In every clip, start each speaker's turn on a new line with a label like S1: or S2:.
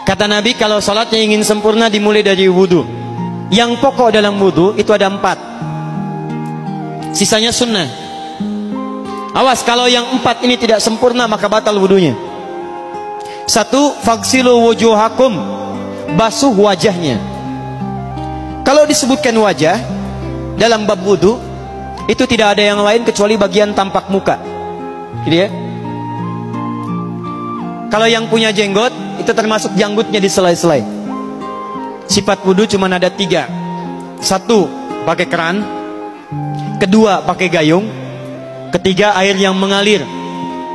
S1: Kata Nabi, kalau sholatnya ingin sempurna dimulai dari wudhu. Yang pokok dalam wudhu itu ada 4. Sisanya sunnah. Awas, kalau yang 4 ini tidak sempurna maka batal wudhunya. 1. Faghsilu wujuhakum, basuh wajahnya. Kalau disebutkan wajah dalam bab wudhu, itu tidak ada yang lain kecuali bagian tampak muka. Gitu ya. Kalau yang punya jenggot, itu termasuk janggutnya di selai-selai. Sifat wudhu cuma ada 3. 1, pakai keran. 2, pakai gayung. 3, air yang mengalir.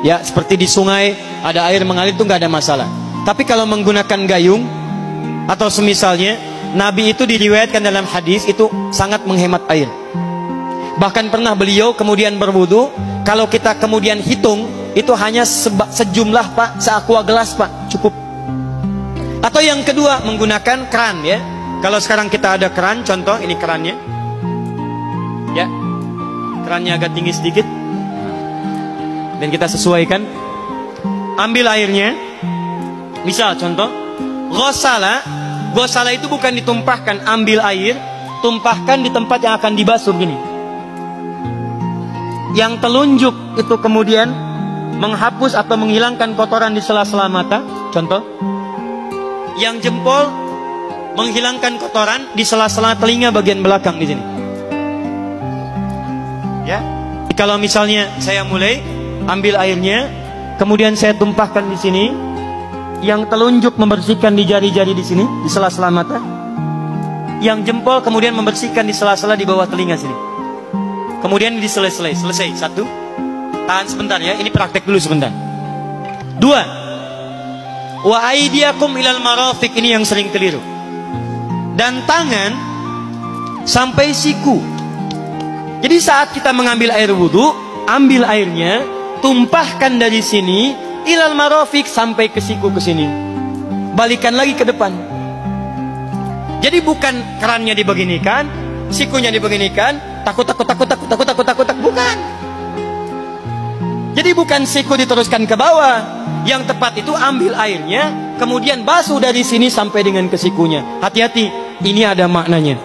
S1: Ya, seperti di sungai ada air mengalir itu nggak ada masalah. Tapi kalau menggunakan gayung atau semisalnya, Nabi itu diriwayatkan dalam hadis itu sangat menghemat air. Bahkan pernah beliau kemudian berwudu, kalau kita kemudian hitung, itu hanya sejumlah Pak, seaqua gelas Pak, cukup. Atau yang kedua, menggunakan keran ya. Kalau sekarang kita ada keran, contoh ini kerannya. Ya. Kerannya agak tinggi sedikit. Dan kita sesuaikan. Ambil airnya. Misal contoh, ghosala. Ghosala itu bukan ditumpahkan, ambil air, tumpahkan di tempat yang akan dibasuh gini. Yang telunjuk itu kemudian menghapus atau menghilangkan kotoran di sela-sela mata, contoh. Yang jempol menghilangkan kotoran di sela-sela telinga bagian belakang di sini. Ya. Kalau misalnya saya mulai ambil airnya, kemudian saya tumpahkan di sini, yang telunjuk membersihkan di jari-jari di sini, di sela-sela mata. Yang jempol kemudian membersihkan di sela-sela di bawah telinga sini. Kemudian diselesai, selesai. 1. Tahan sebentar ya, ini praktek dulu sebentar. 2. Wa aidiakum ilal marafiq, ini yang sering keliru. Dan tangan sampai siku. Jadi saat kita mengambil air wudhu, ambil airnya, tumpahkan dari sini ilal marafiq sampai ke siku ke sini. Balikan lagi ke depan. Jadi bukan kerannya dibeginikan, sikunya dibeginikan, takut, bukan. Jadi bukan siku diteruskan ke bawah. Yang tepat itu ambil airnya, kemudian basuh dari sini sampai dengan ke sikunya. Hati-hati, ini ada maknanya.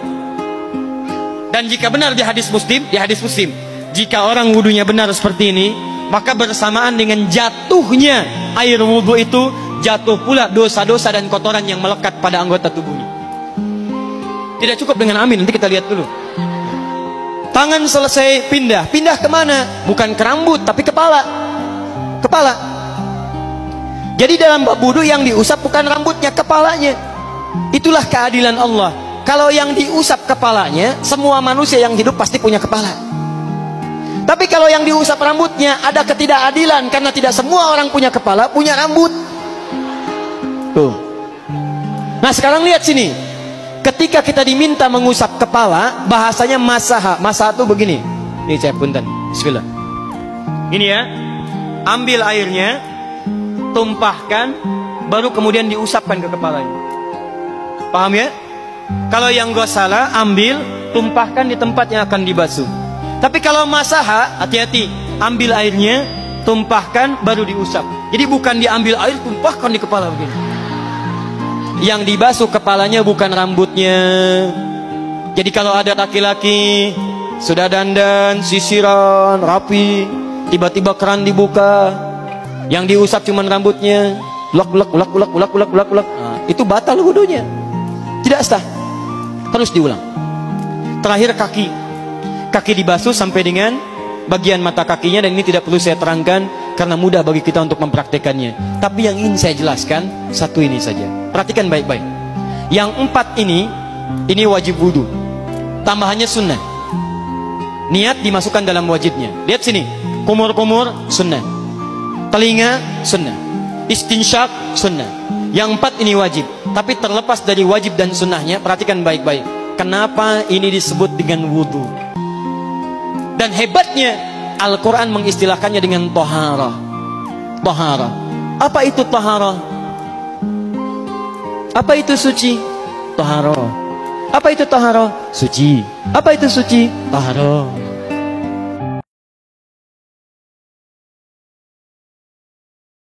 S1: Dan jika benar di hadis Muslim, jika orang wudunya benar seperti ini, maka bersamaan dengan jatuhnya air wudu itu, jatuh pula dosa-dosa dan kotoran yang melekat pada anggota tubuhnya. Tidak cukup dengan amin, nanti kita lihat dulu. Tangan selesai pindah kemana? Bukan ke rambut, tapi kepala. Jadi dalam bab wudu yang diusap bukan rambutnya, kepalanya. Itulah keadilan Allah. Kalau yang diusap kepalanya, semua manusia yang hidup pasti punya kepala. Tapi kalau yang diusap rambutnya, ada ketidakadilan, karena tidak semua orang punya kepala, punya rambut. Tuh. Nah sekarang lihat sini. Ketika kita diminta mengusap kepala, bahasanya masaha. Masaha itu begini. Ini saya punten. Bismillah. Ini ya. Ambil airnya, tumpahkan, baru kemudian diusapkan ke kepalanya. Paham ya? Kalau yang ghosala, ambil, tumpahkan di tempat yang akan dibasuh. Tapi kalau masaha, hati-hati. Ambil airnya, tumpahkan, baru diusap. Jadi bukan diambil air, tumpahkan di kepala begini. Yang dibasuh kepalanya bukan rambutnya. Jadi kalau ada laki-laki sudah dandan, sisiran, rapi, tiba-tiba keran dibuka, yang diusap cuman rambutnya, ulak. Nah, itu batal wudunya. Tidak sah. Harus diulang. Terakhir kaki dibasuh sampai dengan bagian mata kakinya, dan ini tidak perlu saya terangkan karena mudah bagi kita untuk mempraktekannya. Tapi yang ingin saya jelaskan satu ini saja. Perhatikan baik-baik. Yang 4 ini wajib wudhu. Tambahannya sunnah. Niat dimasukkan dalam wajibnya. Lihat sini. Kumur-kumur sunnah. Telinga sunnah. Istinsyak sunnah. Yang 4 ini wajib. Tapi terlepas dari wajib dan sunnahnya, perhatikan baik-baik. Kenapa ini disebut dengan wudhu? Dan hebatnya Al-Quran mengistilahkannya dengan taharah. Taharah. Apa itu taharah? Apa itu suci? Taharah. Apa itu taharah? Suci. Apa itu suci? Taharah.